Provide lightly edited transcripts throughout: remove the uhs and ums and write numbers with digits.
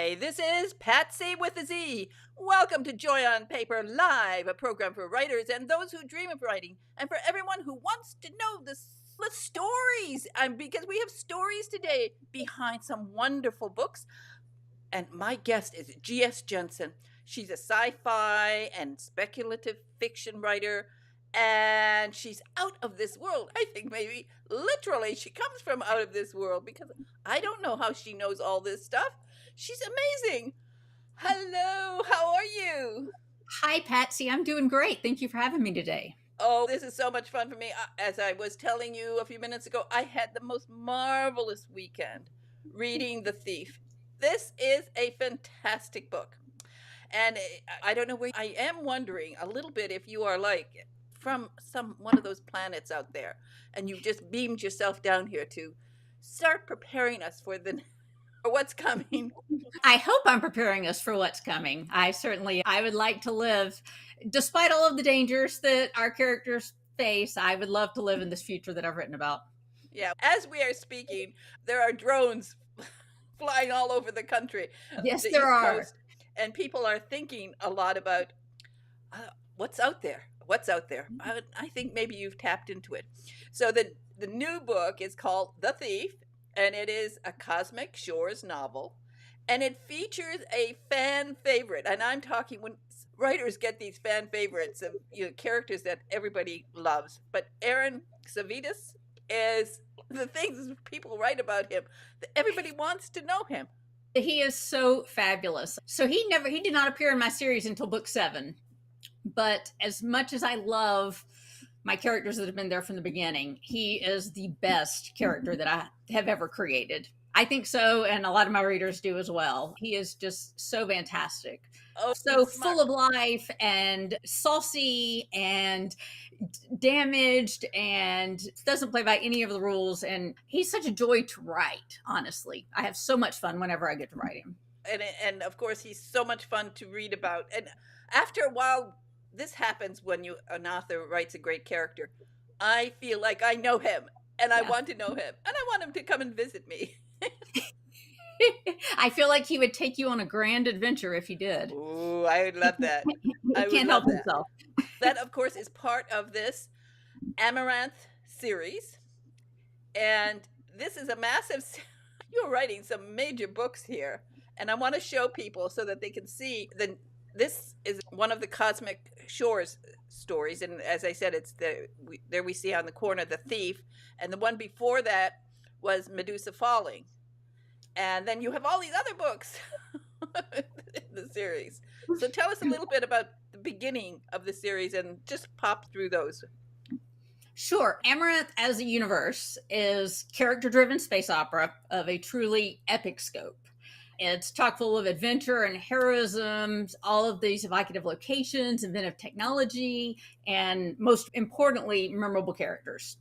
Hi, this is Patsy with a Z. Welcome to Joy on Paper Live, a program for writers and those who dream of writing, and for everyone who wants to know the stories. Because we have stories today behind some wonderful books. And my guest is G.S. JENNSEN. She's a sci-fi and speculative fiction writer, and she's out of this world. I think maybe literally she comes from out of this world, because I don't know how she knows all this stuff. She's amazing. Hello, how are you? Hi, Patsy. I'm doing great. Thank you for having me today. Oh, this is so much fun for me. As I was telling you a few minutes ago, I had the most marvelous weekend reading The Thief. This is a fantastic book. And I don't know where I am wondering a little bit if you are like from one of those planets out there, and you've just beamed yourself down here to start preparing us for what's coming. I hope I'm preparing us for what's coming. I would like to live, despite all of the dangers that our characters face, I would love to live in this future that I've written about. Yeah, as we are speaking, there are drones flying all over the country, Yes, the there East are. Coast, and people are thinking a lot about what's out there. What's out there? I think maybe you've tapped into it. So the new book is called The Thief, and it is a Cosmic Shores novel, and it features a fan favorite. And I'm talking when writers get these fan favorites of characters that everybody loves. But Eren Savitas is the things people write about him. Everybody wants to know him. He is so fabulous. So he did not appear in my series until book 7. But as much as I love my characters that have been there from the beginning, he is the best character that I have ever created. I think so, and a lot of my readers do as well. He is just so fantastic. Oh, So smart. full of life and saucy and damaged and doesn't play by any of the rules. And he's such a joy to write, honestly. I have so much fun whenever I get to write him. And of course, he's so much fun to read about. And after a while, this happens when an author writes a great character. I feel like I know him, and I want to know him, and I want him to come and visit me. I feel like he would take you on a grand adventure if you did. Ooh, I would love that. He can't help himself. That, of course, is part of this Amaranthe series. And this is a massive... You're writing some major books here. And I want to show people so that they can see that this is one of the Cosmic Shores stories. And as I said, it's there we see on the corner The Thief. And the one before that was Medusa Falling. And then you have all these other books in the series. So tell us a little bit about the beginning of the series and just pop through those. Sure. Amaranthe as a universe is character-driven space opera of a truly epic scope. It's chock full of adventure and heroism, all of these evocative locations, inventive technology, and most importantly, memorable characters.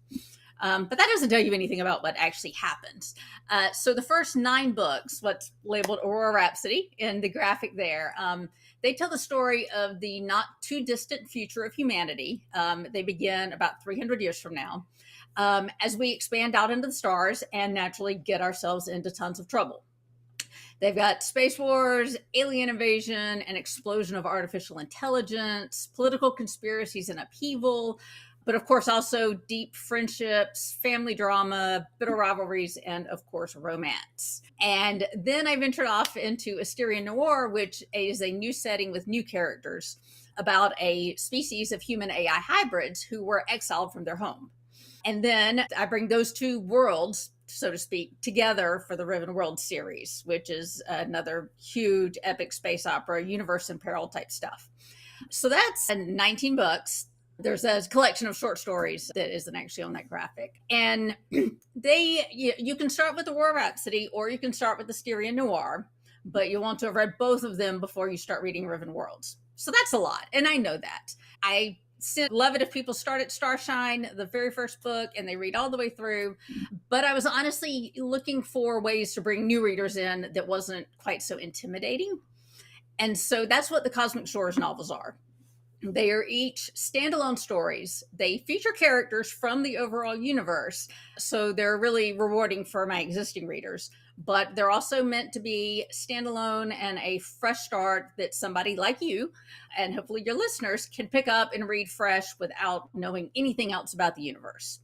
But that doesn't tell you anything about what actually happens. So the first 9 books, what's labeled Aurora Rhapsody in the graphic there, they tell the story of the not too distant future of humanity. They begin about 300 years from now, as we expand out into the stars and naturally get ourselves into tons of trouble. They've got space wars, alien invasion, an explosion of artificial intelligence, political conspiracies and upheaval, but of course also deep friendships, family drama, bitter rivalries, and of course romance. And then I ventured off into Asterian Noir, which is a new setting with new characters about a species of human AI hybrids who were exiled from their home. And then I bring those two worlds, so to speak, together for the Riven World series, which is another huge epic space opera, universe in peril type stuff. So that's 19 books. There's a collection of short stories that isn't actually on that graphic. And you can start with the War Rhapsody or you can start with the Asterian Noir, but you want to have read both of them before you start reading Riven Worlds. So that's a lot. And I know that. I love it if people start at Starshine, the very first book, and they read all the way through. But I was honestly looking for ways to bring new readers in that wasn't quite so intimidating. And so that's what the Cosmic Shores novels are. They are each standalone stories. They feature characters from the overall universe, so they're really rewarding for my existing readers. but they're also meant to be standalone and a fresh start that somebody like you and hopefully your listeners can pick up and read fresh without knowing anything else about the universe.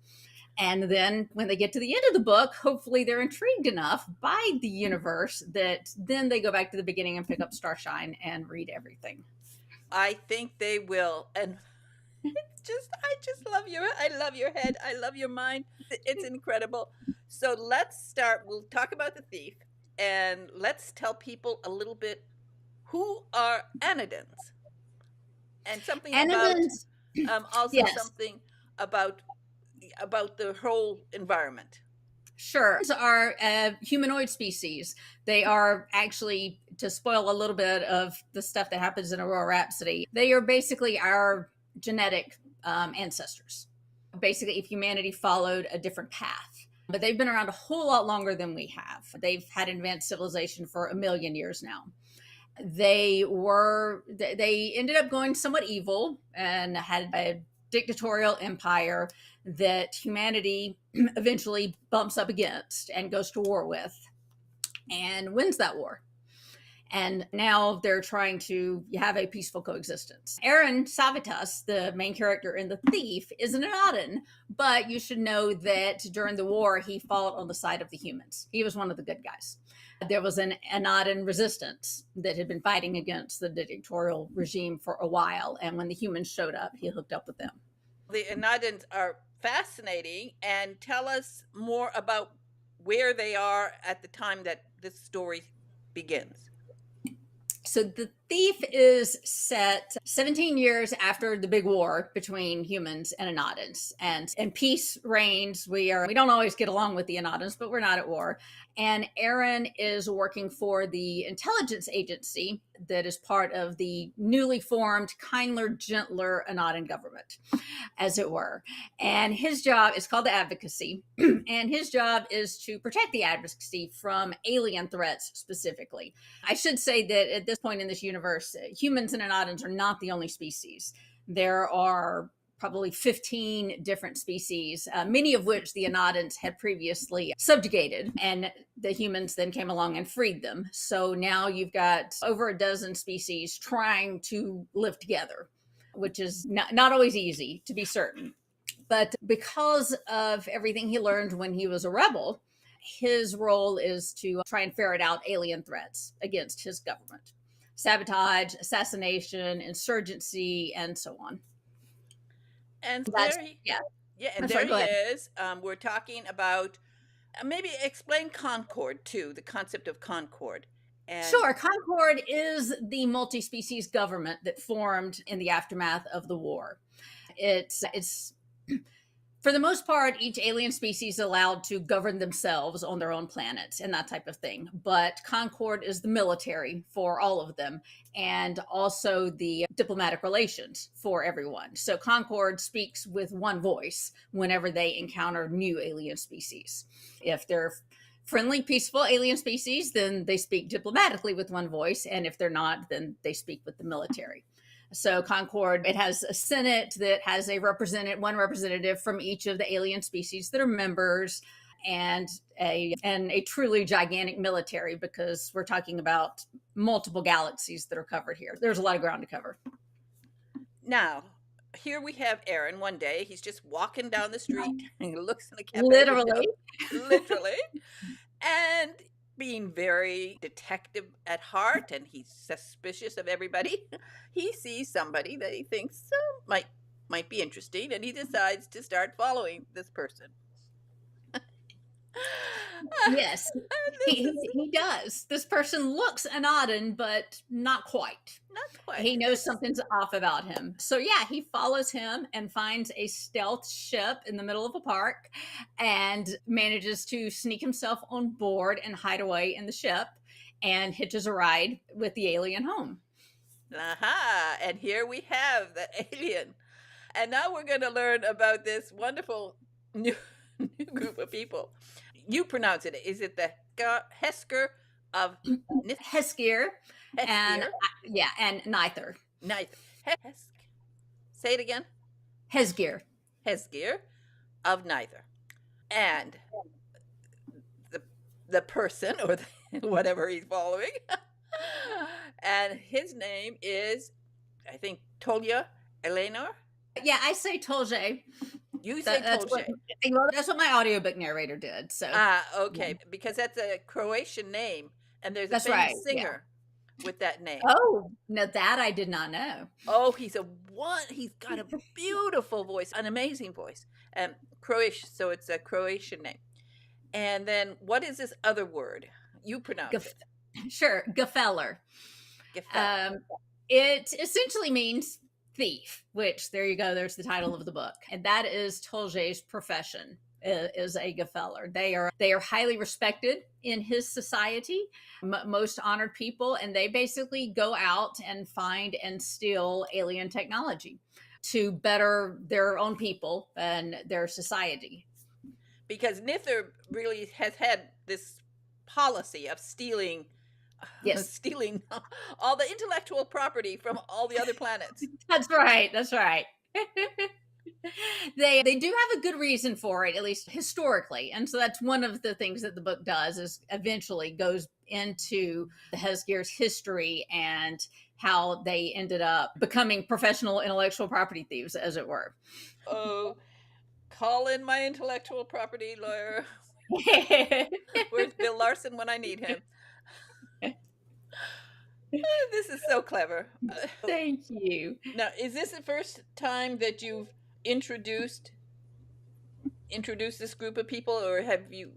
And then when they get to the end of the book, hopefully they're intrigued enough by the universe that then they go back to the beginning and pick up Starshine and read everything. I think they will. And I just love I love your head. I love your mind. It's incredible. So let's start. We'll talk about the thief, and let's tell people a little bit who are Anadens, and something Anadens, about also yes. something about the whole environment. Sure. These are humanoid species. They are actually, to spoil a little bit of the stuff that happens in Aurora Rhapsody, they are basically our genetic ancestors. Basically, if humanity followed a different path. But they've been around a whole lot longer than we have. They've had advanced civilization for 1 million years now. They ended up going somewhat evil and had a dictatorial empire that humanity eventually bumps up against and goes to war with and wins that war. And now they're trying to have a peaceful coexistence. Eren Savitas, the main character in The Thief, is an Anaden, but you should know that during the war, he fought on the side of the humans. He was one of the good guys. There was an Anaden resistance that had been fighting against the dictatorial regime for a while, and when the humans showed up, he hooked up with them. The Anadens are fascinating, and tell us more about where they are at the time that this story begins. So The Thief is set 17 years after the big war between humans and Anadens, and peace reigns. We don't always get along with the Anadens, but we're not at war. And Eren is working for the intelligence agency that is part of the newly formed, kinder, gentler Anaden government, as it were. And his job is called the advocacy, and his job is to protect the advocacy from alien threats specifically. I should say that at this point in this universe, humans and Anadens are not the only species. There are probably 15 different species, many of which the Anadens had previously subjugated, and the humans then came along and freed them. So now you've got over a dozen species trying to live together, which is not always easy, to be certain. But because of everything he learned when he was a rebel, his role is to try and ferret out alien threats against his government. Sabotage, assassination, insurgency, and so on. And That's, there he, yeah. and there he is. We're talking about, maybe explain Concord too, the concept of Concord. And sure. Concord is the multi-species government that formed in the aftermath of the war. It's for the most part, each alien species is allowed to govern themselves on their own planets and that type of thing. But Concord is the military for all of them, and also the diplomatic relations for everyone. So Concord speaks with one voice whenever they encounter new alien species. If they're friendly, peaceful alien species, then they speak diplomatically with one voice. And if they're not, then they speak with the military. So Concord, it has a Senate that has one representative from each of the alien species that are members, and a truly gigantic military, because we're talking about multiple galaxies that are covered here. There's a lot of ground to cover. Now, here we have Eren one day. He's just walking down the street and he looks in the cafe Literally. window, literally, and being very detective at heart, and he's suspicious of everybody. He sees somebody that he thinks might be interesting, and he decides to start following this person. Yes, he does. This person looks Anaden, but not quite. Not quite. He knows something's off about him. So yeah, he follows him and finds a stealth ship in the middle of a park and manages to sneak himself on board and hide away in the ship and hitches a ride with the alien home. Aha! And here we have the alien. And now we're going to learn about this wonderful new group of people. You pronounce it. Is it the Hesgyr of Hesgyr? And and Nyither. Nyither. Say it again. Hesgyr. Hesgyr of Nyither. And the person or whatever he's following. And his name is, I think, Tolja Eleanor. Yeah, I say Tolje. You say Tolje. That's what my audiobook narrator did. So okay, because that's a Croatian name, and there's a that's famous right. singer with that name. Oh, no, that I did not know. Oh, he's got a beautiful voice, an amazing voice, and Croatian, so it's a Croatian name. And then what is this other word? You pronounce it. Sure, Gefeller. It essentially means thief, which, there you go, there's the title of the book. And that is Tolje's profession, is a Gefeller. They are highly respected in his society, most honored people, and they basically go out and find and steal alien technology to better their own people and their society. Because Nyither really has had this policy of stealing all the intellectual property from all the other planets. That's right. They do have a good reason for it, at least historically. And so that's one of the things that the book does, is eventually goes into the Hesgyr's history and how they ended up becoming professional intellectual property thieves, as it were. Oh, call in my intellectual property lawyer. Where's Bill Larson when I need him? This is so clever. Thank you. Now, is this the first time that you've introduced this group of people, or have you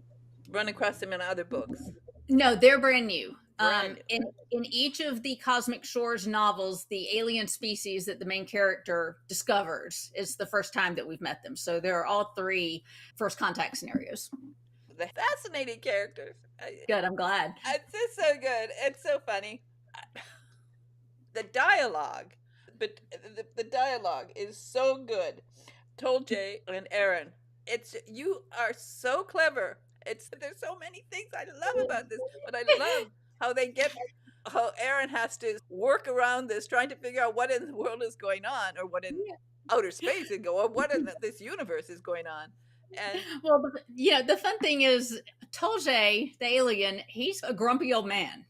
run across them in other books? No, they're brand new. In each of the Cosmic Shores novels, the alien species that the main character discovers is the first time that we've met them. So there are all 3 first contact scenarios. The fascinating characters. Good, I'm glad. It's just so good. It's so funny. The dialogue, but the dialogue is so good. Tolje and Eren, you are so clever. There's so many things I love about this, but I love how Eren has to work around this, trying to figure out what in the world is going on, or what in outer space is going on, what in this universe is going on. And well, the fun thing is, Tolje, the alien, he's a grumpy old man.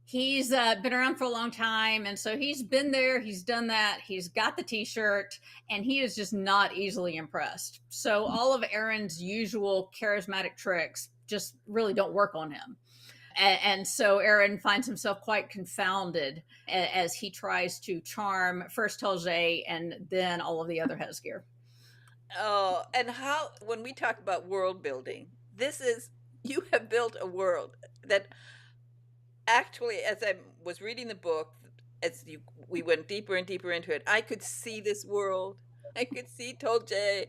He's been around for a long time, and so he's been there, he's done that, he's got the t-shirt, and he is just not easily impressed. So all of Eren's usual charismatic tricks just really don't work on him. And so Eren finds himself quite confounded as he tries to charm first Tolje and then all of the other Hesgyr. Oh, and when we talk about world building, you have built a world that actually, as I was reading the book, we went deeper and deeper into it, I could see this world. I could see Tolje.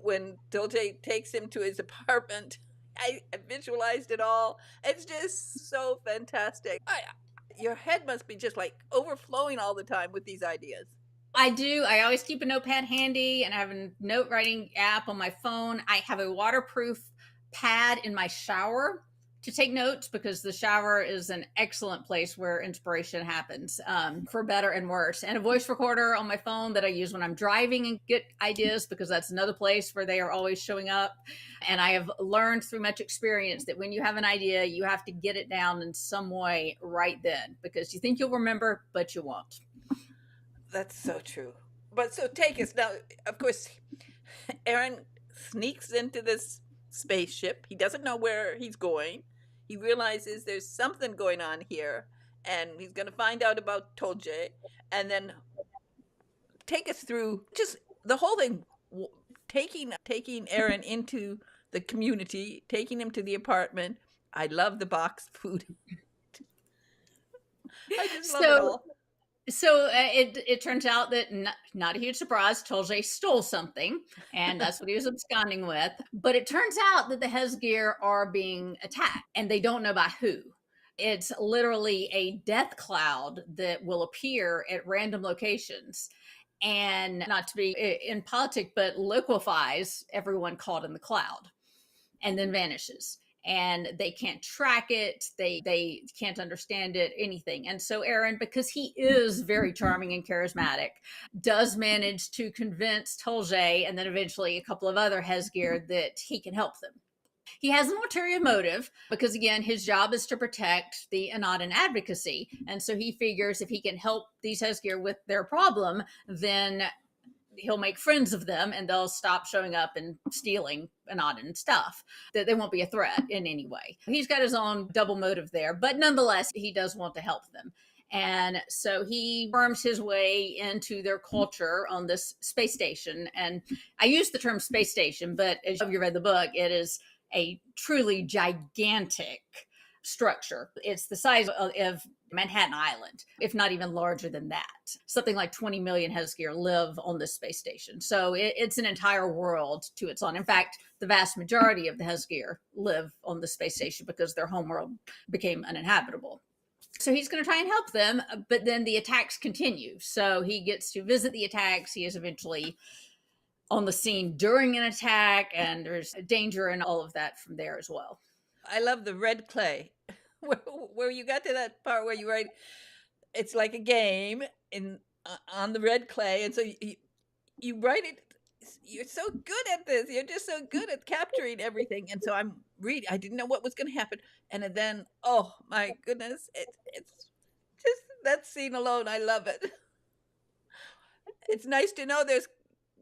When Tolje takes him to his apartment, I visualized it all. It's just so fantastic. Your head must be just like overflowing all the time with these ideas. I do. I always keep a notepad handy, and I have a note writing app on my phone. I have a waterproof pad in my shower to take notes, because the shower is an excellent place where inspiration happens, for better and worse. And a voice recorder on my phone that I use when I'm driving and get ideas, because that's another place where they are always showing up. And I have learned through much experience that when you have an idea, you have to get it down in some way right then, because you think you'll remember, but you won't. That's so true. But so take us now. Of course, Eren sneaks into this spaceship. He doesn't know where he's going. He realizes there's something going on here, and he's going to find out about Tolje, and then take us through just the whole thing, taking Eren into the community, taking him to the apartment. I love the boxed food. I just love it all. So it turns out that not a huge surprise, Tolje stole something, and that's what he was absconding with. But it turns out that the Hesgyr are being attacked, and they don't know by who. It's literally a death cloud that will appear at random locations, and not to be in politics, but liquefies everyone caught in the cloud, and then vanishes. And they can't track it, they can't understand it, anything. And so Eren, because he is very charming and charismatic, does manage to convince Tolje, and then eventually a couple of other Hesgyr, that he can help them. He has an ulterior motive because, again, his job is to protect the Anaden advocacy. And so he figures if he can help these Hesgyr with their problem, then he'll make friends of them and they'll stop showing up and stealing Anaden stuff. That they won't be a threat in any way. He's got his own double motive there, but nonetheless, he does want to help them. And so he worms his way into their culture on this space station. And I use the term space station, but as you read the book, it is a truly gigantic structure. It's the size of Manhattan Island, if not even larger than that. Something like 20 million Hesgyr live on this space station. So it's an entire world to its own. In fact, the vast majority of the Hesgyr live on the space station because their homeworld became uninhabitable. So he's going to try and help them, but then the attacks continue. So he gets to visit the attacks. He is eventually on the scene during an attack, and there's danger and all of that from there as well. I love the red clay, where you got to that part where you write, it's like a game on the red clay, and so you write it. You're so good at this. You're just so good at capturing everything. And so I'm reading. I didn't know what was going to happen, and then, oh my goodness, it's just that scene alone. I love it. It's nice to know there's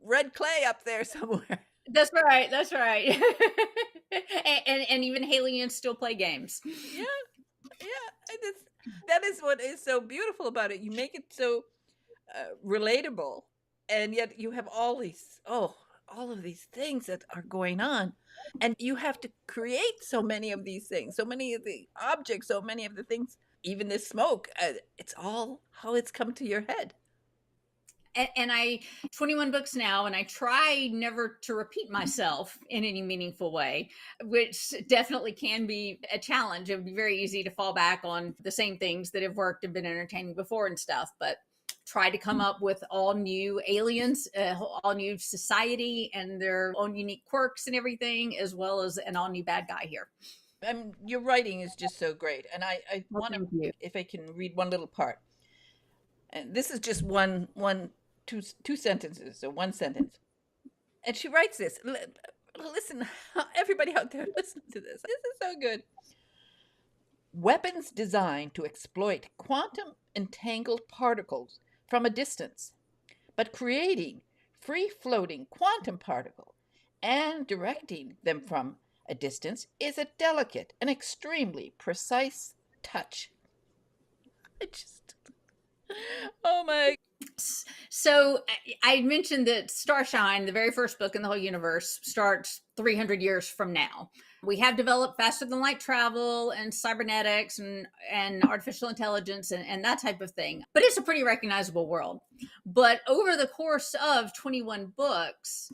red clay up there somewhere. That's right. That's right. and even aliens still play games. Yeah. That is what is so beautiful about it. You make it so relatable, and yet you have all of these things that are going on, and you have to create so many of these things, so many of the objects, so many of the things, even this smoke. It's all how it's come to your head. And I 21 books now, and I try never to repeat myself in any meaningful way, which definitely can be a challenge. It would be very easy to fall back on the same things that have worked and been entertaining before and stuff, but try to come up with all new aliens, all new society and their own unique quirks and everything, as well as an all new bad guy here. Your writing is just so great. And I want to, if I can read one little part. And this is just two sentences, or one sentence. And she writes this. Listen, everybody out there, listen to this. This is so good. Weapons designed to exploit quantum entangled particles from a distance, but creating free-floating quantum particle and directing them from a distance is a delicate and extremely precise touch. Oh my. So I mentioned that Starshine, the very first book in the whole universe, starts 300 years from now. We have developed faster than light travel and cybernetics and artificial intelligence and that type of thing. But it's a pretty recognizable world. But over the course of 21 books,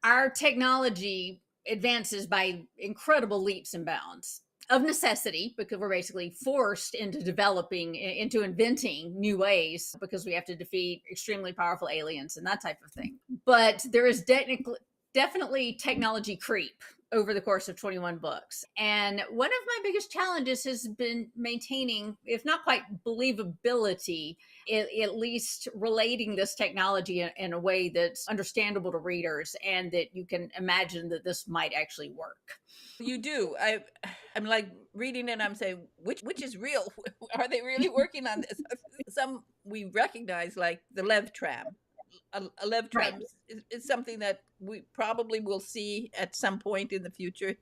our technology advances by incredible leaps and bounds. Of necessity, because we're basically forced into inventing new ways because we have to defeat extremely powerful aliens and that type of thing. But there is definitely technology creep over the course of 21 books. And one of my biggest challenges has been maintaining, if not quite believability, at least relating this technology in a way that's understandable to readers and that you can imagine that this might actually work. You do. I'm like reading it, I'm saying, which is real? Are they really working on this? Some we recognize, like the Lev tram. A Lev tram right. is something that we probably will see at some point in the future.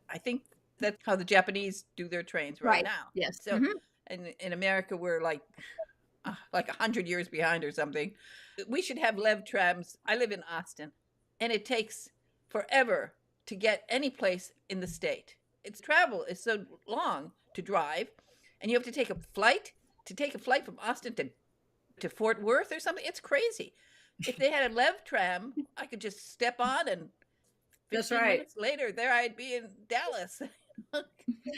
I think that's how the Japanese do their trains right now. Yes. So in America, we're like 100 years behind or something. We should have Lev trams. I live in Austin, and it takes forever to get any place in the state. Its travel is so long to drive, and you have to take a flight from Austin to Fort Worth or something. It's crazy. If they had a Lev tram, I could just step on, and 15 minutes later, there I'd be in Dallas.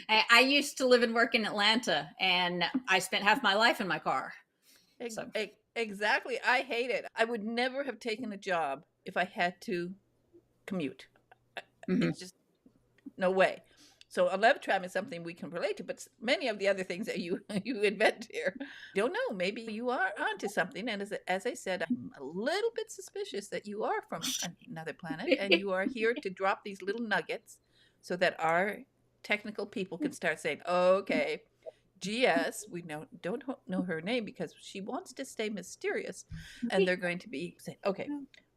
I used to live and work in Atlanta, and I spent half my life in my car. Exactly. I hate it. I would never have taken a job if I had to commute. It's just no way. So a Lev tram is something we can relate to, but many of the other things that you invent here, don't know. Maybe you are onto something. And as I said, I'm a little bit suspicious that you are from another planet and you are here to drop these little nuggets so that our technical people can start saying, okay, GS, we don't know her name because she wants to stay mysterious. And they're going to be saying, okay,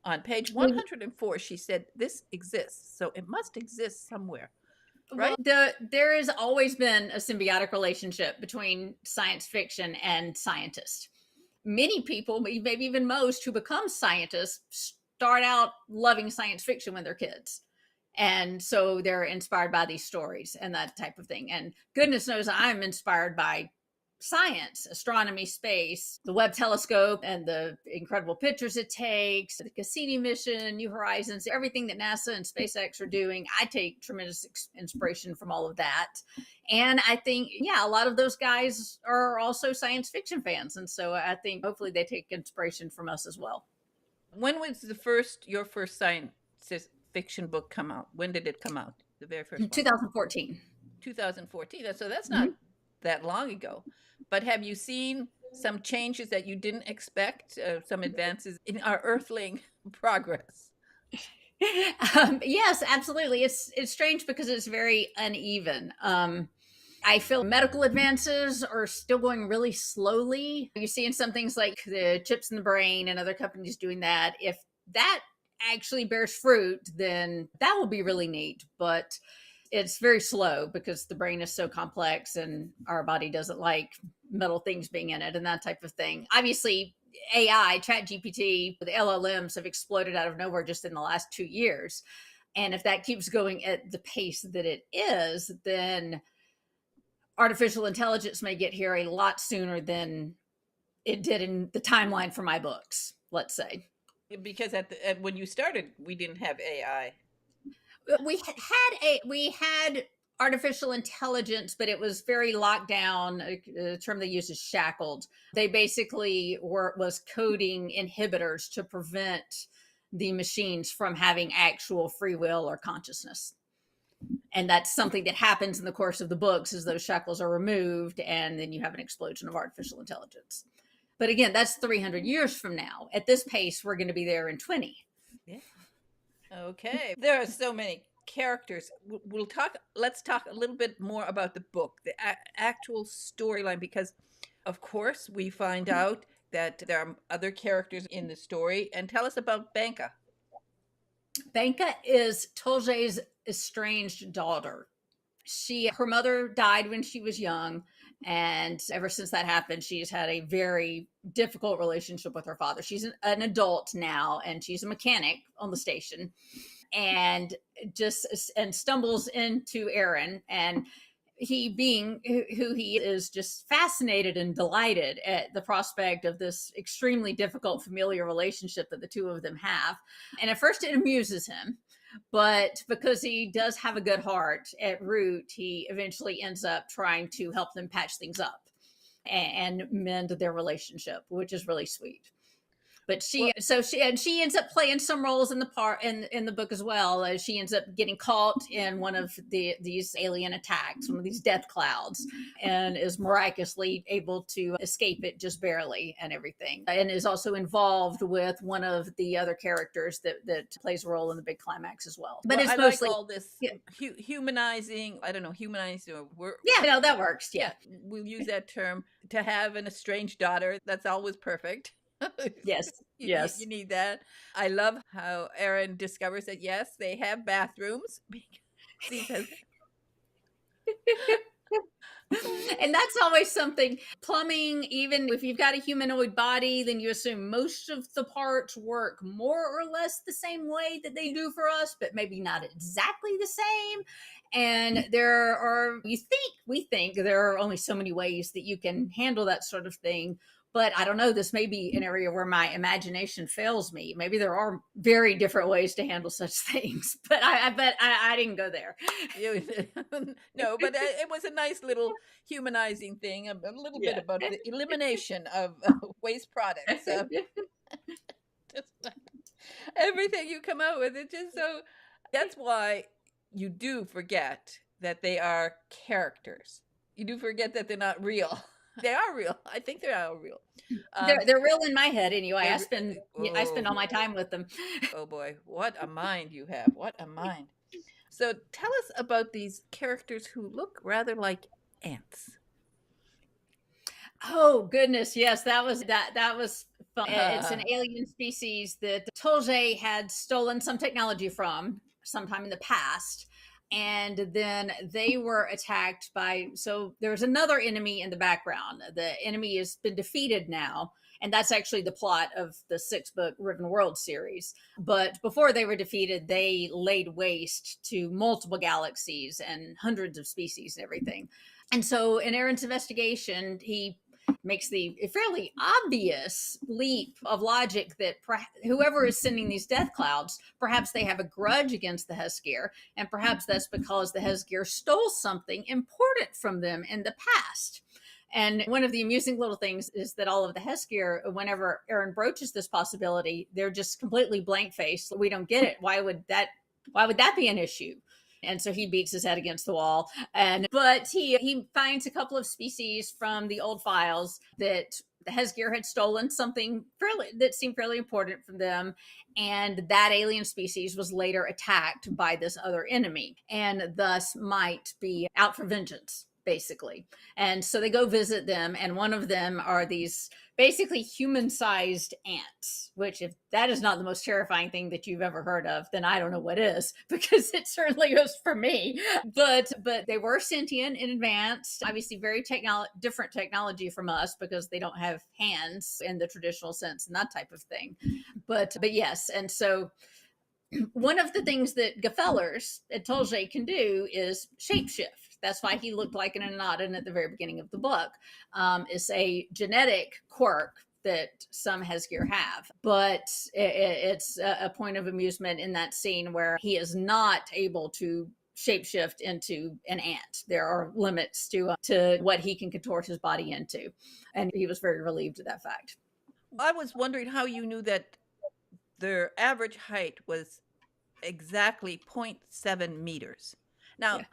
on page 104, she said this exists. So it must exist somewhere. Right? Well, there has always been a symbiotic relationship between science fiction and scientists. Many people, maybe even most, who become scientists start out loving science fiction when they're kids. And so they're inspired by these stories and that type of thing. And goodness knows I'm inspired by science, astronomy, space, the Webb telescope, and the incredible pictures it takes, the Cassini mission, New Horizons, everything that NASA and SpaceX are doing. I take tremendous inspiration from all of that. And I think, yeah, a lot of those guys are also science fiction fans. And so I think hopefully they take inspiration from us as well. When was your first science fiction book come out? When did it come out? The very first one? 2014. 2014. So that's not that long ago. But have you seen some changes that you didn't expect, some advances in our earthling progress? Yes, absolutely. It's strange because it's very uneven. I feel medical advances are still going really slowly. You're seeing some things like the chips in the brain and other companies doing that. If that actually bears fruit, then that will be really neat. But it's very slow because the brain is so complex and our body doesn't like metal things being in it and that type of thing. Obviously, AI, ChatGPT, the LLMs have exploded out of nowhere just in the last 2 years. And if that keeps going at the pace that it is, then artificial intelligence may get here a lot sooner than it did in the timeline for my books, let's say. Because when you started, we didn't have AI. We had artificial intelligence, but it was very locked down. The term they use is shackled. They basically was coding inhibitors to prevent the machines from having actual free will or consciousness. And that's something that happens in the course of the books as those shackles are removed, and then you have an explosion of artificial intelligence. But again, that's 300 years from now. At this pace, we're going to be there in 20. Yeah. Okay. There are so many characters. Let's talk a little bit more about the book, the actual storyline, because of course we find out that there are other characters in the story. And tell us about Banka. Banka is Tolje's estranged daughter. Her mother died when she was young, and ever since that happened, she's had a very difficult relationship with her father. She's an adult now, and she's a mechanic on the station, and stumbles into Eren, and he, being who he is, just fascinated and delighted at the prospect of this extremely difficult familial relationship that the two of them have. And at first it amuses him, but because he does have a good heart at root, he eventually ends up trying to help them patch things up and mend their relationship, which is really sweet. But she ends up playing some roles in the book as well. She ends up getting caught in one of these alien attacks, one of these death clouds, and is miraculously able to escape it just barely and everything. And is also involved with one of the other characters that plays a role in the big climax as well. But it's mostly like all this humanizing. I don't know, humanizing. That works. Yeah, we'll use that term. To have an estranged daughter, that's always perfect. Yes. You need that. I love how Eren discovers that yes, they have bathrooms. And that's always something. Plumbing, even if you've got a humanoid body, then you assume most of the parts work more or less the same way that they do for us, but maybe not exactly the same. And we think there are only so many ways that you can handle that sort of thing. But I don't know, this may be an area where my imagination fails me. Maybe there are very different ways to handle such things, but I bet I didn't go there. No, but it was a nice little humanizing thing, a little bit about the elimination of waste products. Just everything you come out with, that's why you do forget that they are characters. You do forget that they're not real. They are real. I think they are real. They're real in my head anyway. I spend all my time with them. Oh boy, what a mind you have! What a mind! So tell us about these characters who look rather like ants. Oh goodness, yes, that was fun. It's an alien species that Tolje had stolen some technology from sometime in the past. And then they were attacked by, so there's another enemy in the background. The enemy has been defeated now. And that's actually the plot of the 6-book Riven World series. But before they were defeated, they laid waste to multiple galaxies and hundreds of species and everything. And so in Eren's investigation, he makes the fairly obvious leap of logic that whoever is sending these death clouds, perhaps they have a grudge against the Hesgyr, and perhaps that's because the Hesgyr stole something important from them in the past. And one of the amusing little things is that all of the Hesgyr, whenever Eren broaches this possibility, they're just completely blank-faced. We don't get it. Why would that be an issue? And so he beats his head against the wall. But he finds a couple of species from the old files that the Hesgyr had stolen something that seemed fairly important from them. And that alien species was later attacked by this other enemy and thus might be out for vengeance, basically. And so they go visit them. And one of them are these basically human-sized ants, which if that is not the most terrifying thing that you've ever heard of, then I don't know what is, because it certainly is for me. But they were sentient and advanced, obviously very different technology from us because they don't have hands in the traditional sense and that type of thing. But yes, and so one of the things that Gefellers at Tolje can do is shapeshift. That's why he looked like an Anaden at the very beginning of the book. It's a genetic quirk that some Hesgyr have, but it's a point of amusement in that scene where he is not able to shapeshift into an ant. There are limits to what he can contort his body into, and he was very relieved of that fact. I was wondering how you knew that their average height was exactly 0.7 meters. Now, Yeah.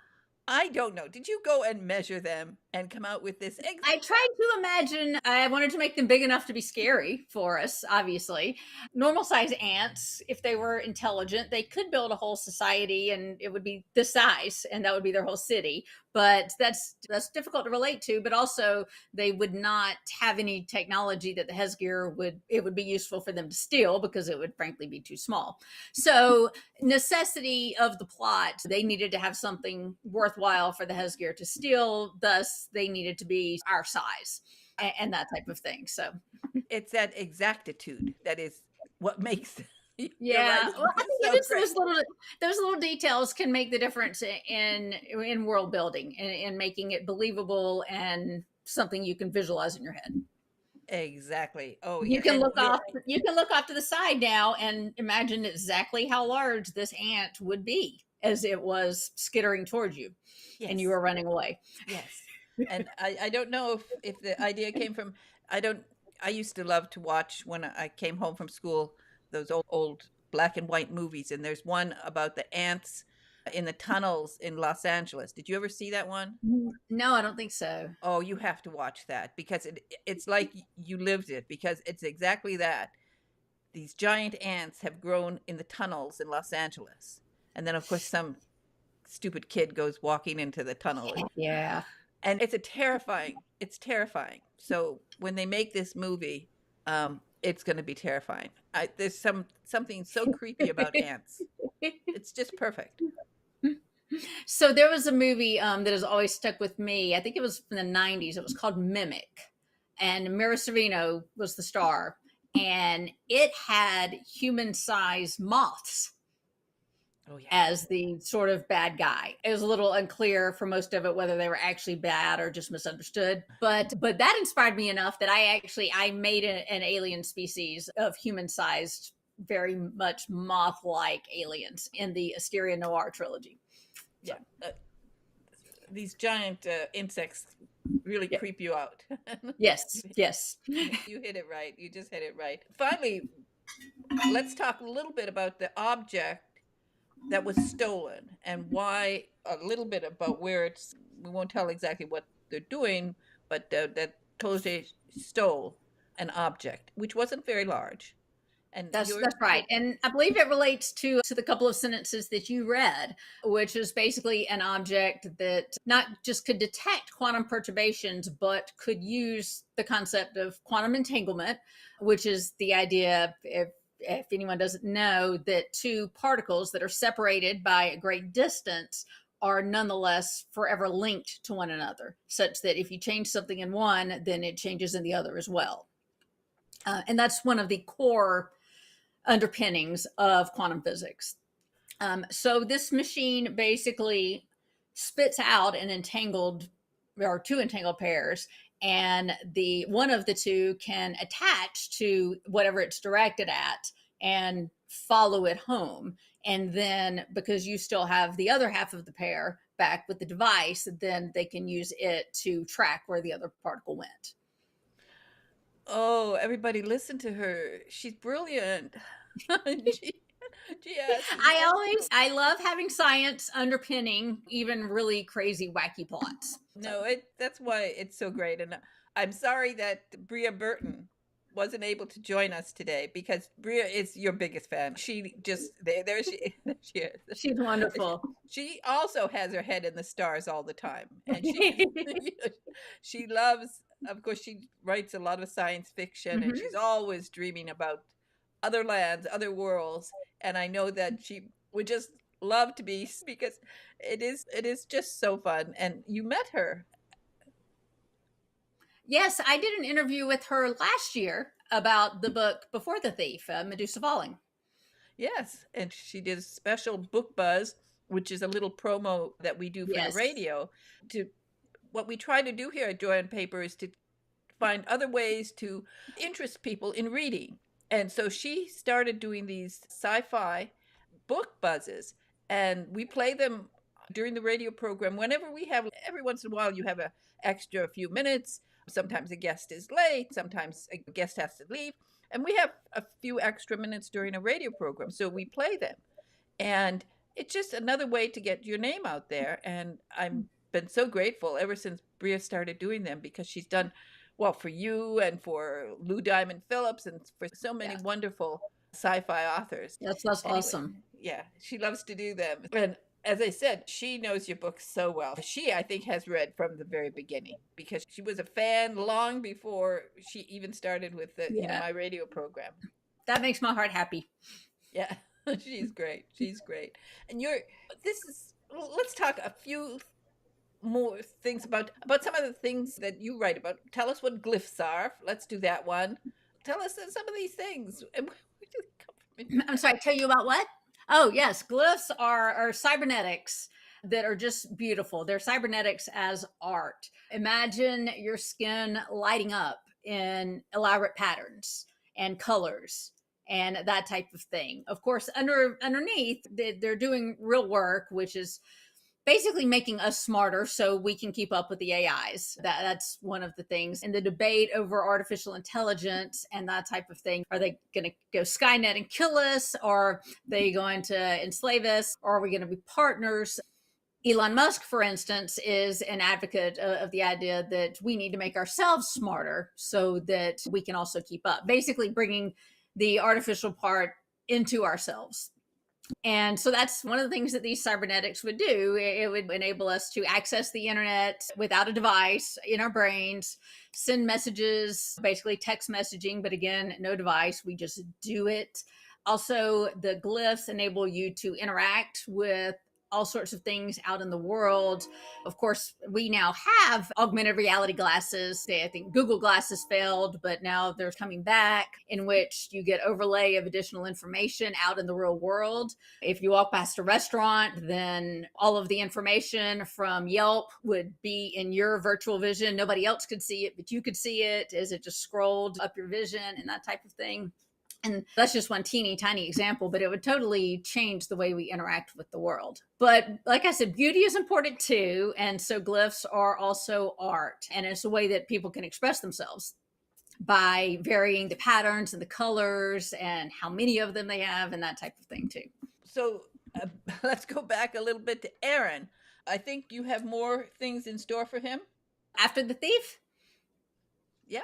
I don't know. Did you go and measure them and come out with this? I tried to imagine, I wanted to make them big enough to be scary for us, obviously. Normal size ants, if they were intelligent, they could build a whole society and it would be this size and that would be their whole city. But that's difficult to relate to, but also they would not have any technology that the Hesgyr would be useful for them to steal because it would frankly be too small. So necessity of the plot, they needed to have something worthwhile for the Hesgyr to steal, thus they needed to be our size and that type of thing. So it's that exactitude that is what makes yeah, well, I think it is great. those little details can make the difference in world building and in making it believable and something you can visualize in your head. Exactly. Oh, you yeah. can look off to the side now and imagine exactly how large this ant would be as it was skittering towards you. Yes. And you were running away. Yes. And I don't know if the idea came from, I used to love to watch when I came home from school, those old black and white movies. And there's one about the ants in the tunnels in Los Angeles. Did you ever see that one? No, I don't think so. Oh, you have to watch that because it's like you lived it, because it's exactly that. These giant ants have grown in the tunnels in Los Angeles. And then, of course, some stupid kid goes walking into the tunnel. Yeah. And it's terrifying. So when they make this movie, it's going to be terrifying. There's something so creepy about ants. It's just perfect. So there was a movie that has always stuck with me. I think it was from the 90s. It was called Mimic. And Mira Sorvino was the star. And it had human-sized moths. Oh, yeah. As the sort of bad guy. It was a little unclear for most of it whether they were actually bad or just misunderstood. But that inspired me enough that I made an alien species of human-sized, very much moth-like aliens in the Asteria Noir trilogy. Yeah. These giant insects really creep you out. Yes. You hit it right. You just hit it right. Finally, let's talk a little bit about the object that was stolen and why, a little bit about where we won't tell exactly what they're doing, but that Tolje stole an object, which wasn't very large. And That's right. And I believe it relates to the couple of sentences that you read, which is basically an object that not just could detect quantum perturbations, but could use the concept of quantum entanglement, which is the idea, if anyone doesn't know, that two particles that are separated by a great distance are nonetheless forever linked to one another, such that if you change something in one, then it changes in the other as well. And that's one of the core underpinnings of quantum physics. So this machine basically spits out an entangled or two entangled pairs, and the one of the two can attach to whatever it's directed at and follow it home. And then because you still have the other half of the pair back with the device, then they can use it to track where the other particle went. Oh, everybody listen to her. She's brilliant. She, yes. I love having science underpinning even really crazy, wacky plots. No, that's why it's so great. And I'm sorry that Bria Burton wasn't able to join us today because Bria is your biggest fan. She just there she there she is. She's wonderful. She also has her head in the stars all the time, and she she loves. Of course, she writes a lot of science fiction, and she's always dreaming about other lands, other worlds. And I know that she would just love to be, because it is just so fun. And you met her. Yes, I did an interview with her last year about the book Before the Thief, Medusa Falling. Yes, and she did a special book buzz, which is a little promo that we do for the radio. To what we try to do here at Joy on Paper is to find other ways to interest people in reading. And so she started doing these sci-fi book buzzes, and we play them during the radio program whenever we have. Every once in a while you have a extra few minutes. Sometimes a guest is late, sometimes a guest has to leave, and we have a few extra minutes during a radio program, so we play them. And it's just another way to get your name out there. And I've been so grateful ever since Bria started doing them, because she's done well for you and for Lou Diamond Phillips and for so many wonderful sci-fi authors. That's awesome. Yeah, she loves to do them. And as I said, she knows your book so well. She, I think, has read from the very beginning, because she was a fan long before she even started with the my radio program. That makes my heart happy. Yeah, she's great. She's great. And let's talk a few more things about some of the things that you write about. Tell us what glyphs are. Let's do that one. Tell us some of these things. And where do they come from? I'm sorry, tell you about what? Oh, yes. Glyphs are cybernetics that are just beautiful. They're cybernetics as art. Imagine your skin lighting up in elaborate patterns and colors and that type of thing. Of course, underneath, they're doing real work, which is basically making us smarter so we can keep up with the AIs. That's one of the things in the debate over artificial intelligence and that type of thing. Are they going to go Skynet and kill us? Or are they going to enslave us? Or are we going to be partners? Elon Musk, for instance, is an advocate of the idea that we need to make ourselves smarter so that we can also keep up, basically bringing the artificial part into ourselves. And so that's one of the things that these cybernetics would do. It would enable us to access the internet without a device in our brains, send messages, basically text messaging, but again, no device. We just do it. Also, the glyphs enable you to interact with all sorts of things out in the world. Of course, we now have augmented reality glasses. I think Google Glasses failed, but now they're coming back, in which you get overlay of additional information out in the real world. If you walk past a restaurant, then all of the information from Yelp would be in your virtual vision. Nobody else could see it, but you could see it as it just scrolled up your vision and that type of thing. And that's just one teeny tiny example, but it would totally change the way we interact with the world. But like I said, beauty is important too. And so glyphs are also art. And it's a way that people can express themselves by varying the patterns and the colors and how many of them they have and that type of thing too. So let's go back a little bit to Eren. I think you have more things in store for him. After the thief? Yeah.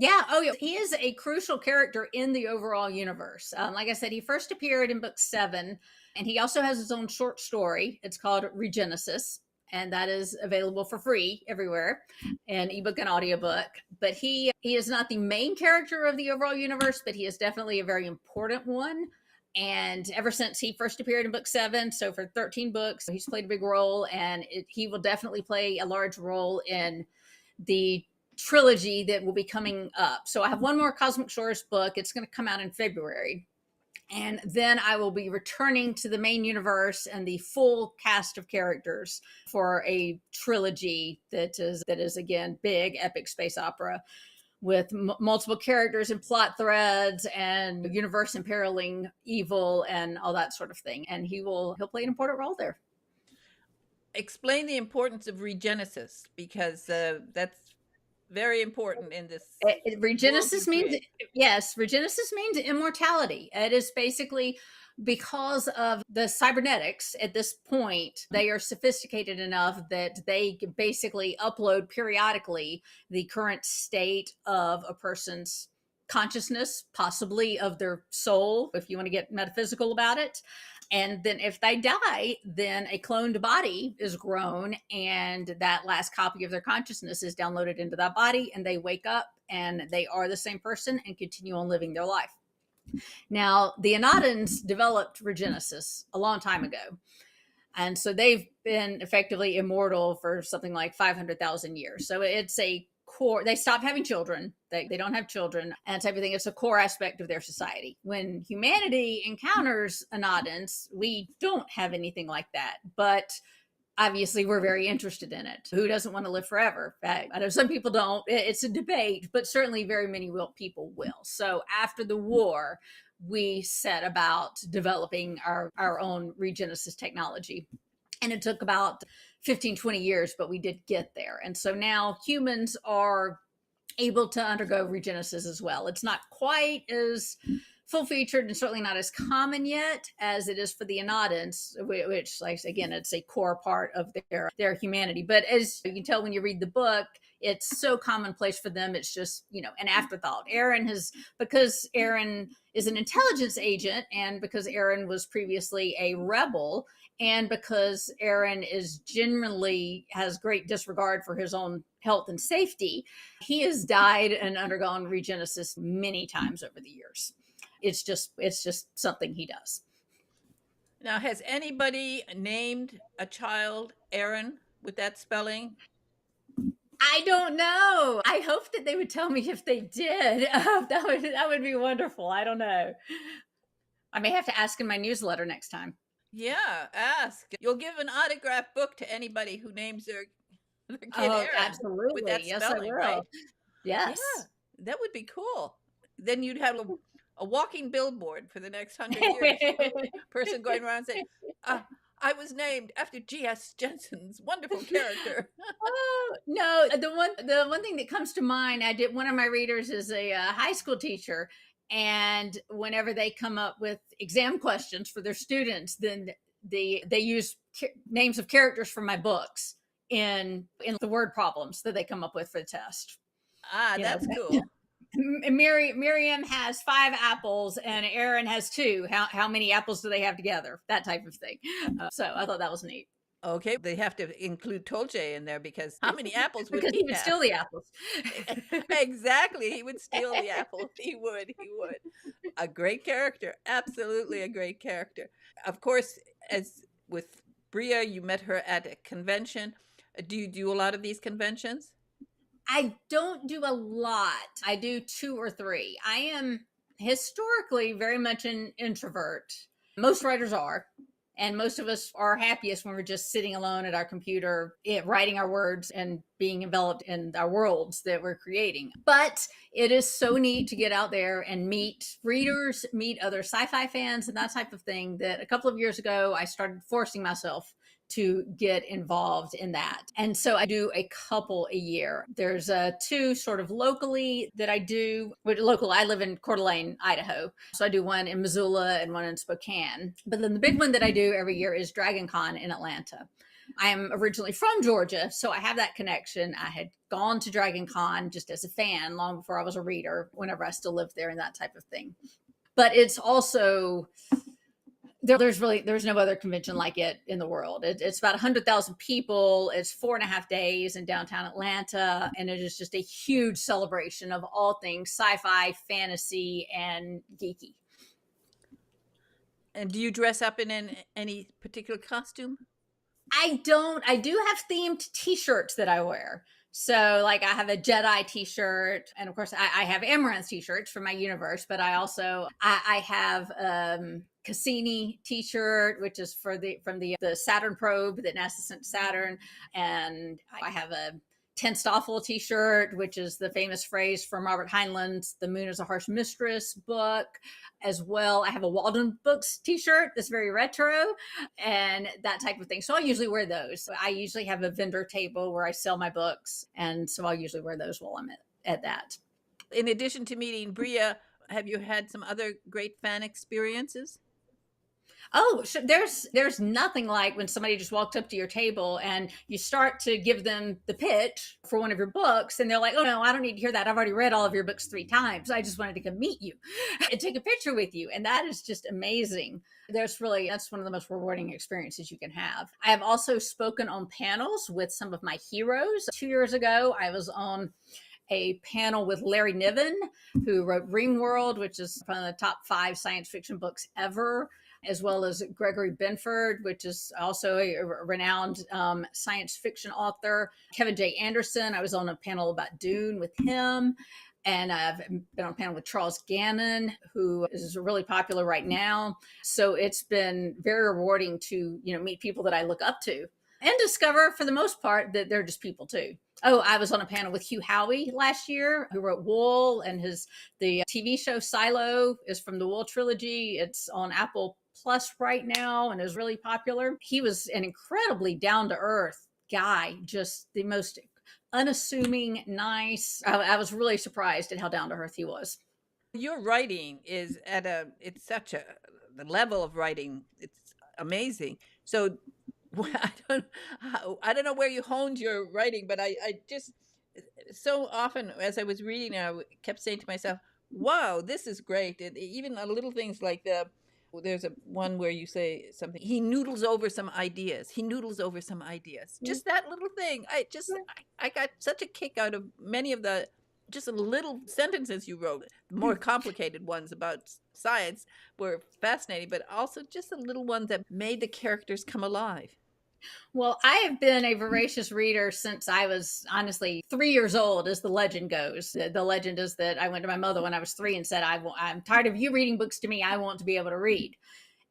Yeah. Oh, yeah. He is a crucial character in the overall universe. Like I said, he first appeared in book 7, and he also has his own short story. It's called Regenesis, and that is available for free everywhere, in ebook and audiobook. But he is not the main character of the overall universe, but he is definitely a very important one. And ever since he first appeared in book 7, so for 13 books, he's played a big role, and he will definitely play a large role in the trilogy that will be coming up. So I have one more Cosmic Shores book. It's going to come out in February. And then I will be returning to the main universe and the full cast of characters for a trilogy that is again big epic space opera with multiple characters and plot threads and universe imperiling evil and all that sort of thing. And he'll play an important role there. Explain the importance of regenesis, because that's very important in this. Regenesis means, yes, regenesis means immortality. It is basically because of the cybernetics at this point, they are sophisticated enough that they can basically upload periodically the current state of a person's consciousness, possibly of their soul, if you want to get metaphysical about it. And then if they die, then a cloned body is grown, and that last copy of their consciousness is downloaded into that body, and they wake up and they are the same person and continue on living their life. Now, the Anadens developed regenesis a long time ago. And so they've been effectively immortal for something like 500,000 years. So it's a core, they stopped having children. They don't have children and type of thing. It's a core aspect of their society. When humanity encounters Anadens, we don't have anything like that. But obviously, we're very interested in it. Who doesn't want to live forever? I know some people don't. It's a debate, but certainly very many people will. So after the war, we set about developing our own regenesis technology. And it took about 15, 20 years, but we did get there. And so now humans are able to undergo regenesis as well. It's not quite as full featured and certainly not as common yet as it is for the Anadens, which, like, again, it's a core part of their humanity. But as you can tell when you read the book, it's so commonplace for them. It's just, an afterthought. Because Eren is an intelligence agent, and because Eren was previously a rebel, and because Eren has great disregard for his own health and safety, he has died and undergone regenesis many times over the years. It's just something he does. Now, has anybody named a child Eren with that spelling? I don't know. I hope that they would tell me if they did. That would be wonderful. I don't know. I may have to ask in my newsletter next time. Yeah, ask. You'll give an autograph book to anybody who names their kid Eren. Absolutely. With that spelling, yes, I will. Right? Yes. Yeah, that would be cool. Then you'd have a walking billboard for the next 100 years. Person going around saying, I was named after G.S. JENNSEN's wonderful character. No, the one thing that comes to mind, one of my readers is a high school teacher, and whenever they come up with exam questions for their students, then they use names of characters from my books in the word problems that they come up with for the test. That's cool. Miriam has 5 apples and Eren has 2. How many apples do they have together? That type of thing. So I thought that was neat. Okay, they have to include Tolje in there, because how many apples would he would have? steal the apples. Exactly, he would steal the apples. He would. A great character, absolutely a great character. Of course, as with Bria, you met her at a convention. Do you do a lot of these conventions? I don't do a lot. I do 2 or 3. I am historically very much an introvert. Most writers are. And most of us are happiest when we're just sitting alone at our computer, writing our words and being enveloped in our worlds that we're creating. But it is so neat to get out there and meet readers, meet other sci-fi fans and that type of thing, that a couple of years ago, I started forcing myself to get involved in that. And so I do a couple a year. There's 2 sort of locally that I do. I live in Coeur d'Alene, Idaho. So I do one in Missoula and one in Spokane. But then the big one that I do every year is Dragon Con in Atlanta. I am originally from Georgia, so I have that connection. I had gone to Dragon Con just as a fan long before I was a reader, whenever I still lived there and that type of thing. But it's also there's no other convention like it in the world. It's about 100,000 people. It's 4.5 days in downtown Atlanta, and it is just a huge celebration of all things sci-fi, fantasy, and geeky. And do you dress up in any particular costume? I don't. I do have themed T-shirts that I wear. So, like, I have a Jedi T-shirt, and of course, I have Amaranthe T-shirts for my universe. But I also I have Cassini T-shirt, which is from the Saturn probe that NASA sent to Saturn, and I have a Ten Stoffel T-shirt, which is the famous phrase from Robert Heinlein's "The Moon is a Harsh Mistress" book. As well, I have a Walden Books T-shirt that's very retro and that type of thing. So I usually wear those. I usually have a vendor table where I sell my books, and so I'll usually wear those while I'm at that. In addition to meeting Bria, have you had some other great fan experiences? Oh, so there's nothing like when somebody just walks up to your table and you start to give them the pitch for one of your books, and they're like, "Oh no, I don't need to hear that. I've already read all of your books 3 times. I just wanted to come meet you and take a picture with you." And that is just amazing. That's one of the most rewarding experiences you can have. I have also spoken on panels with some of my heroes. 2 years ago, I was on a panel with Larry Niven, who wrote Ringworld, which is one of the top 5 science fiction books ever, as well as Gregory Benford, which is also a renowned science fiction author. Kevin J. Anderson, I was on a panel about Dune with him. And I've been on a panel with Charles Gannon, who is really popular right now. So it's been very rewarding to, meet people that I look up to and discover, for the most part, that they're just people too. Oh, I was on a panel with Hugh Howey last year, who wrote Wool, and the TV show Silo is from the Wool trilogy. It's on Apple Plus right now and is really popular. He was an incredibly down-to-earth guy, just the most unassuming, nice. I was really surprised at how down-to-earth he was. Your writing is the level of writing, it's amazing. So I don't know where you honed your writing, but I just so often as I was reading, I kept saying to myself, "Wow, this is great!" And even little things like there's a one where you say something. He noodles over some ideas. He noodles over some ideas. Just that little thing. I got such a kick out of many of the just little sentences you wrote. The more complicated ones about science were fascinating, but also just the little ones that made the characters come alive. Well, I have been a voracious reader since I was honestly 3 years old, as the legend goes. The legend is that I went to my mother when I was 3 and said, I'm tired of you reading books to me. I want to be able to read.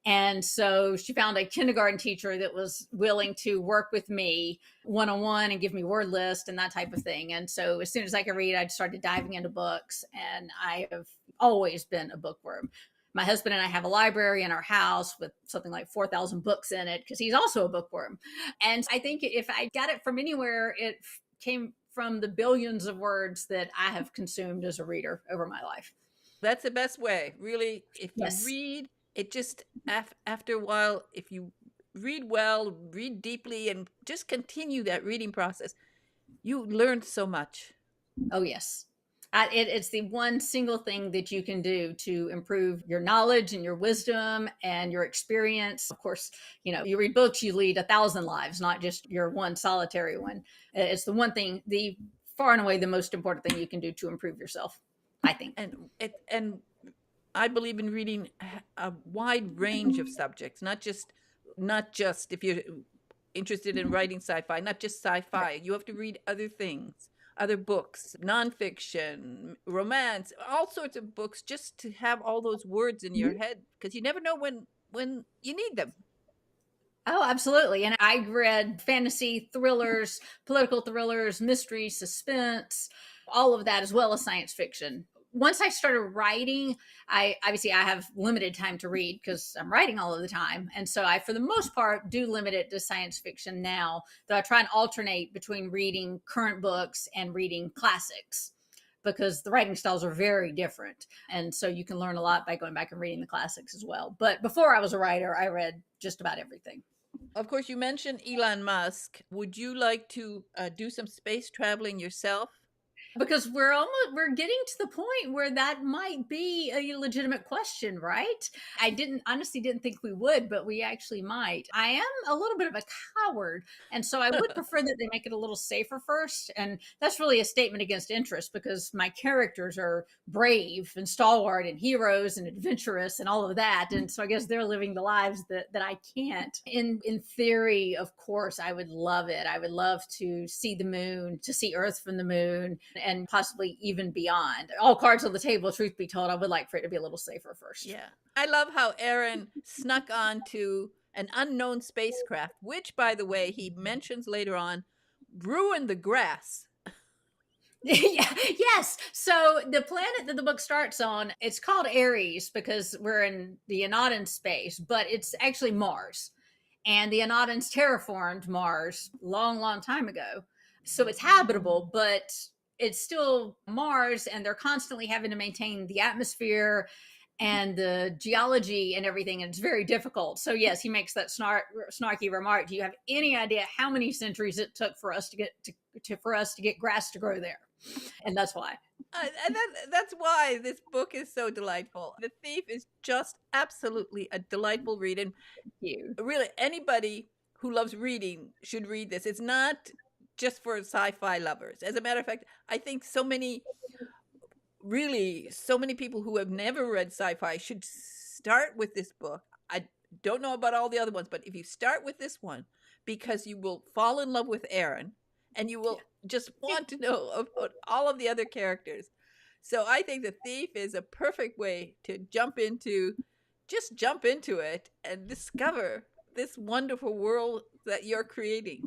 And so she found a kindergarten teacher that was willing to work with me one-on-one and give me word list and that type of thing. And so as soon as I could read, I started diving into books, and I have always been a bookworm. My husband and I have a library in our house with something like 4,000 books in it because he's also a bookworm. And I think if I got it from anywhere, it came from the billions of words that I have consumed as a reader over my life. That's the best way, really. If you Yes. read, it just after a while, if you read well, read deeply, and just continue that reading process, you learn so much. Oh, yes. It's the one single thing that you can do to improve your knowledge and your wisdom and your experience. Of course, you read books, you lead 1,000 lives, not just your one solitary one. It's the one thing, the far and away the most important thing you can do to improve yourself, I think. And I believe in reading a wide range of subjects, not just if you're interested in writing sci-fi, not just sci-fi. You have to read other things, other books, nonfiction, romance, all sorts of books, just to have all those words in your head, because you never know when you need them. Oh, absolutely. And I read fantasy, thrillers, political thrillers, mystery, suspense, all of that, as well as science fiction. Once I started writing, I have limited time to read because I'm writing all of the time. And so I, for the most part, do limit it to science fiction now, though I try and alternate between reading current books and reading classics, because the writing styles are very different. And so you can learn a lot by going back and reading the classics as well. But before I was a writer, I read just about everything. Of course, you mentioned Elon Musk. Would you like to do some space traveling yourself? Because we're getting to the point where that might be a legitimate question, right? I didn't honestly didn't think we would, but we actually might. I am a little bit of a coward, and so I would prefer that they make it a little safer first, and that's really a statement against interest because my characters are brave and stalwart and heroes and adventurous and all of that, and so I guess they're living the lives that I can't. In theory, of course, I would love it. I would love to see the moon, to see Earth from the moon, and possibly even beyond. All cards on the table, truth be told, I would like for it to be a little safer first. Yeah. I love how Eren snuck onto an unknown spacecraft, which, by the way, he mentions later on, ruined the grass. Yes. So the planet that the book starts on, it's called Ares because we're in the Anaden space, but it's actually Mars. And the Anadans terraformed Mars long, long time ago. So it's habitable, but it's still Mars, and they're constantly having to maintain the atmosphere and the geology and everything, and it's very difficult. So yes, he makes that snarky remark. Do you have any idea how many centuries it took for us to get grass to grow there? And that's why. That's why this book is so delightful. The Thief is just absolutely a delightful read, and really anybody who loves reading should read this. It's not just for sci-fi lovers. As a matter of fact, I think so many people who have never read sci-fi should start with this book. I don't know about all the other ones, but if you start with this one, because you will fall in love with Eren, and you will just want to know about all of the other characters. So I think The Thief is a perfect way to jump into it and discover this wonderful world that you're creating.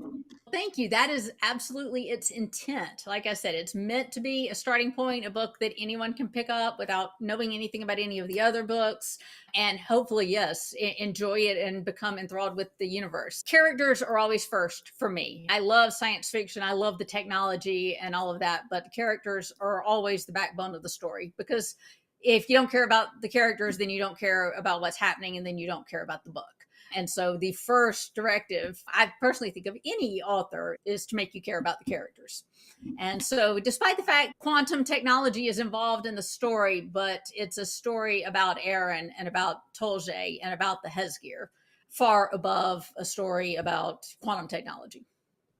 Thank you. That is absolutely its intent. Like I said, it's meant to be a starting point, a book that anyone can pick up without knowing anything about any of the other books. And hopefully, yes, enjoy it and become enthralled with the universe. Characters are always first for me. I love science fiction. I love the technology and all of that. But characters are always the backbone of the story, because if you don't care about the characters, then you don't care about what's happening, and then you don't care about the book. And so the first directive I personally think of any author is to make you care about the characters. And so despite the fact quantum technology is involved in the story, but it's a story about Eren and about Tolje and about the Hesgyr, far above a story about quantum technology.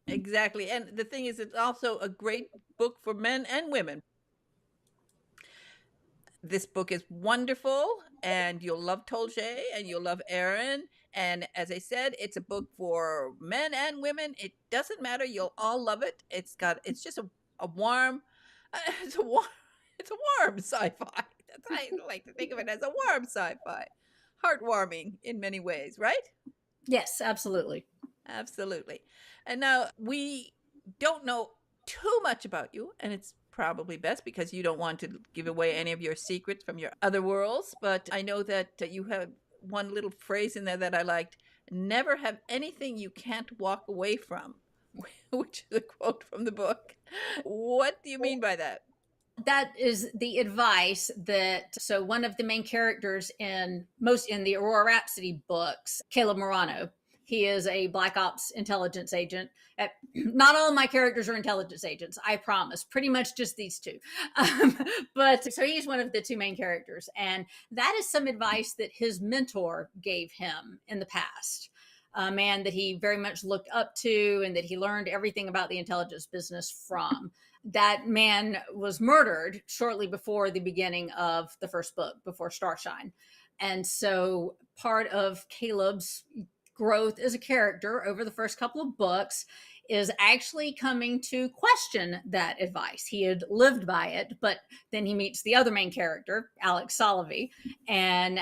Exactly. And the thing is, it's also a great book for men and women. This book is wonderful, and you'll love Tolje and you'll love Eren. And as I said, it's a book for men and women. It doesn't matter. You'll all love it. It's just a warm, it's a warm sci-fi. I like to think of it as a warm sci-fi. Heartwarming in many ways, right? Yes, absolutely. Absolutely. And now we don't know too much about you, and it's probably best because you don't want to give away any of your secrets from your other worlds. But I know that you have one little phrase in there that I liked: never have anything you can't walk away from, which is a quote from the book. What do you mean by that? That is the advice so one of the main characters in the Aurora Rhapsody books, Caleb Morano, he is a Black Ops intelligence agent. Not all of my characters are intelligence agents, I promise. Pretty much just these two. But so he's one of the two main characters. And that is some advice that his mentor gave him in the past. A man that he very much looked up to and that he learned everything about the intelligence business from. That man was murdered shortly before the beginning of the first book, before Starshine. And so part of Caleb's growth as a character over the first couple of books is actually coming to question that advice. He had lived by it, but then he meets the other main character, Alex Solovey, and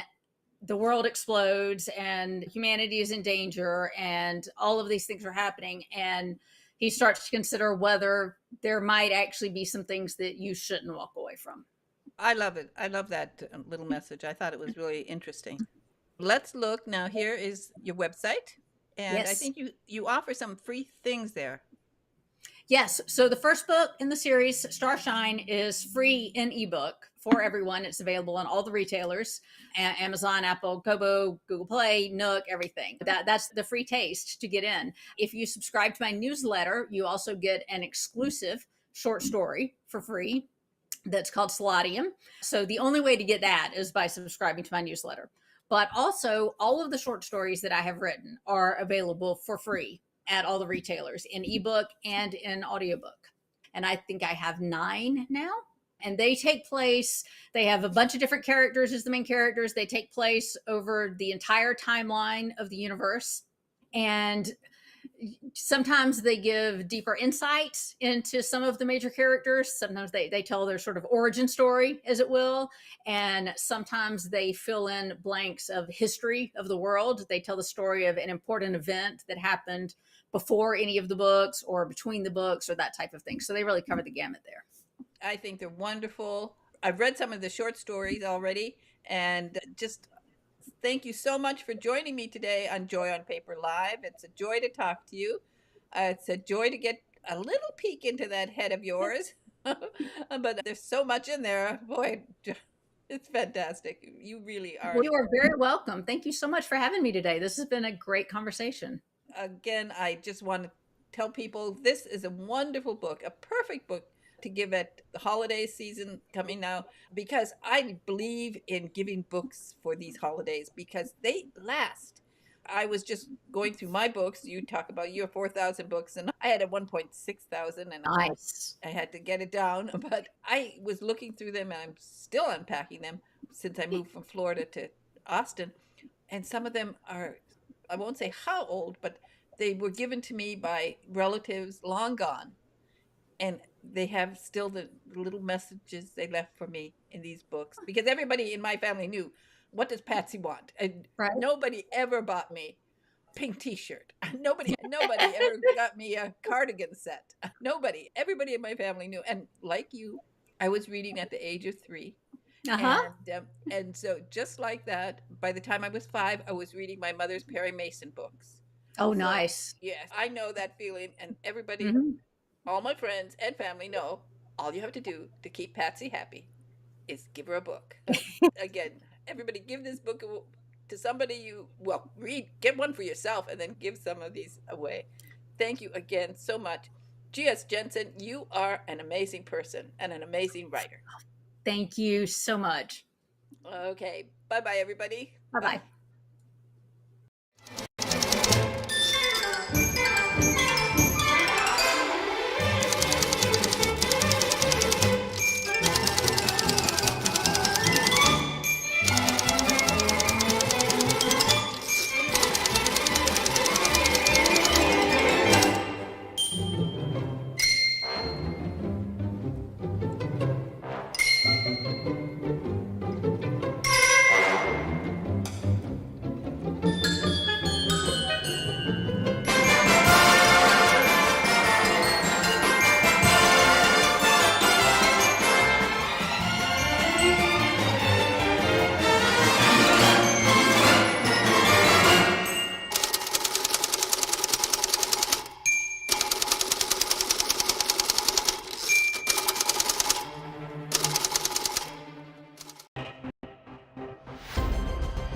the world explodes and humanity is in danger and all of these things are happening. And he starts to consider whether there might actually be some things that you shouldn't walk away from. I love it. I love that little message. I thought it was really interesting. Let's look now. Here is your website, and yes. I think you offer some free things there. Yes. So the first book in the series, Starshine, is free in ebook for everyone. It's available on all the retailers, Amazon, Apple, Kobo, Google Play, Nook, everything. That's the free taste to get in. If you subscribe to my newsletter, you also get an exclusive short story for free that's called Soladium. So the only way to get that is by subscribing to my newsletter. But also, all of the short stories that I have written are available for free at all the retailers in ebook and in audiobook. And I think I have 9 now. And they take place, they have a bunch of different characters as the main characters. They take place over the entire timeline of the universe. And sometimes they give deeper insights into some of the major characters. Sometimes they tell their sort of origin story, as it will. And sometimes they fill in blanks of history of the world. They tell the story of an important event that happened before any of the books or between the books or that type of thing. So they really cover the gamut there. I think they're wonderful. I've read some of the short stories already, and just thank you so much for joining me today on Joy on Paper Live. It's a joy to talk to you. It's a joy to get a little peek into that head of yours. But there's so much in there. Boy, it's fantastic. You really are. You are very welcome. Thank you so much for having me today. This has been a great conversation. Again, I just want to tell people this is a wonderful book, a perfect book to give at the holiday season coming now, because I believe in giving books for these holidays because they last. I was just going through my books. You talk about your 4,000 books, and I had a 1.6 thousand, and nice. I had to get it down. But I was looking through them, and I'm still unpacking them since I moved from Florida to Austin. And some of them are, I won't say how old, but they were given to me by relatives long gone. And they have still the little messages they left for me in these books, because everybody in my family knew, what does Patsy want? And nobody ever bought me a pink t-shirt. Nobody ever got me a cardigan set. Nobody. Everybody in my family knew. And like you, I was reading at the age of 3. And so just like that, by the time I was 5, I was reading my mother's Perry Mason books. Oh, so, nice. Yes, I know that feeling. And everybody, all my friends and family know, all you have to do to keep Patsy happy is give her a book. Again, everybody give this book to somebody you, well, read, get one for yourself, and then give some of these away. Thank you again so much. G.S. Jensen, you are an amazing person and an amazing writer. Thank you so much. Okay. Bye-bye, everybody. Bye-bye.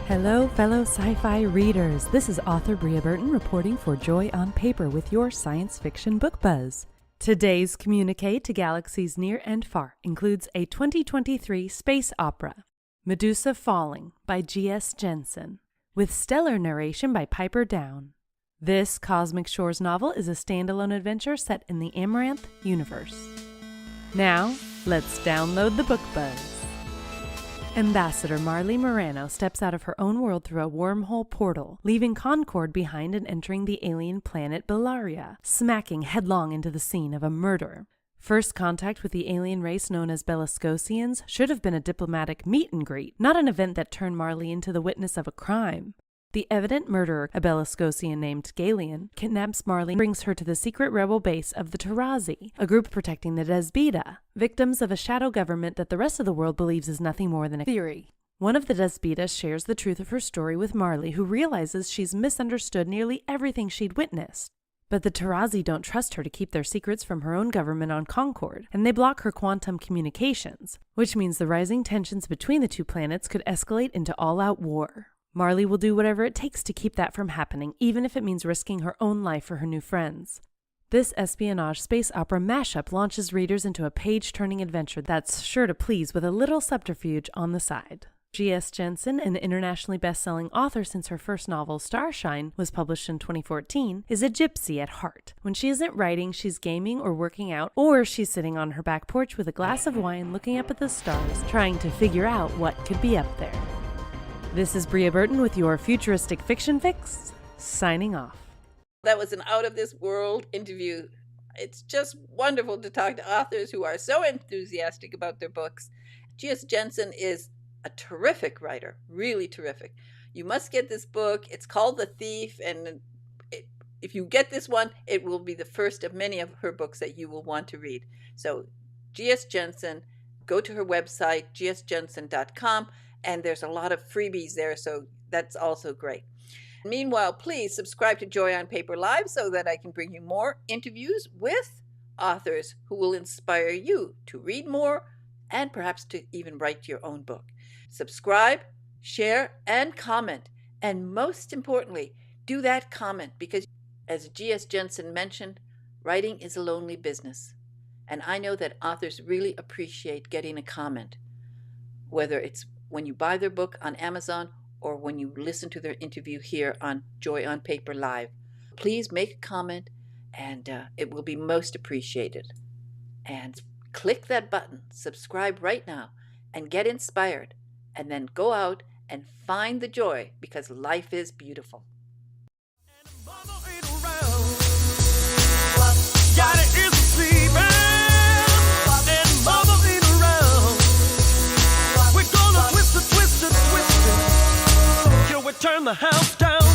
Hello, fellow sci-fi readers. This is author Bria Burton reporting for Joy on Paper with your science fiction book buzz. Today's communique to galaxies near and far includes a 2023 space opera, Medusa Falling by G.S. Jensen, with stellar narration by Piper Down. This Cosmic Shores novel is a standalone adventure set in the Amaranth universe. Now, let's download the book buzz. Ambassador Marley Morano steps out of her own world through a wormhole portal, leaving Concord behind and entering the alien planet Bellaria, smacking headlong into the scene of a murder. First contact with the alien race known as Bellascosians should have been a diplomatic meet and greet, not an event that turned Marley into the witness of a crime. The evident murderer, a Bellascosian named Galian, kidnaps Marley and brings her to the secret rebel base of the Tarazi, a group protecting the Desbita, victims of a shadow government that the rest of the world believes is nothing more than a theory. One of the Desbita shares the truth of her story with Marley, who realizes she's misunderstood nearly everything she'd witnessed. But the Tarazi don't trust her to keep their secrets from her own government on Concord, and they block her quantum communications, which means the rising tensions between the two planets could escalate into all-out war. Marley will do whatever it takes to keep that from happening, even if it means risking her own life for her new friends. This espionage space opera mashup launches readers into a page-turning adventure that's sure to please with a little subterfuge on the side. JENNSEN, an internationally best-selling author since her first novel, Starshine, was published in 2014, is a gypsy at heart. When she isn't writing, she's gaming or working out, or she's sitting on her back porch with a glass of wine looking up at the stars, trying to figure out what could be up there. This is Bria Burton with your Futuristic Fiction Fix, signing off. That was an out-of-this-world interview. It's just wonderful to talk to authors who are so enthusiastic about their books. JENNSEN is a terrific writer, really terrific. You must get this book. It's called The Thief, and if you get this one, it will be the first of many of her books that you will want to read. So JENNSEN, go to her website, gsjennsen.com, and there's a lot of freebies there, so that's also great. Meanwhile, please subscribe to Joy on Paper Live so that I can bring you more interviews with authors who will inspire you to read more and perhaps to even write your own book. Subscribe, share, and comment. And most importantly, do that comment because, as JENNSEN mentioned, writing is a lonely business. And I know that authors really appreciate getting a comment, whether it's when you buy their book on Amazon or when you listen to their interview here on Joy on Paper Live. Please make a comment, and it will be most appreciated. And click that button, subscribe right now, and get inspired. And then go out and find the joy, because life is beautiful. Turn the house down.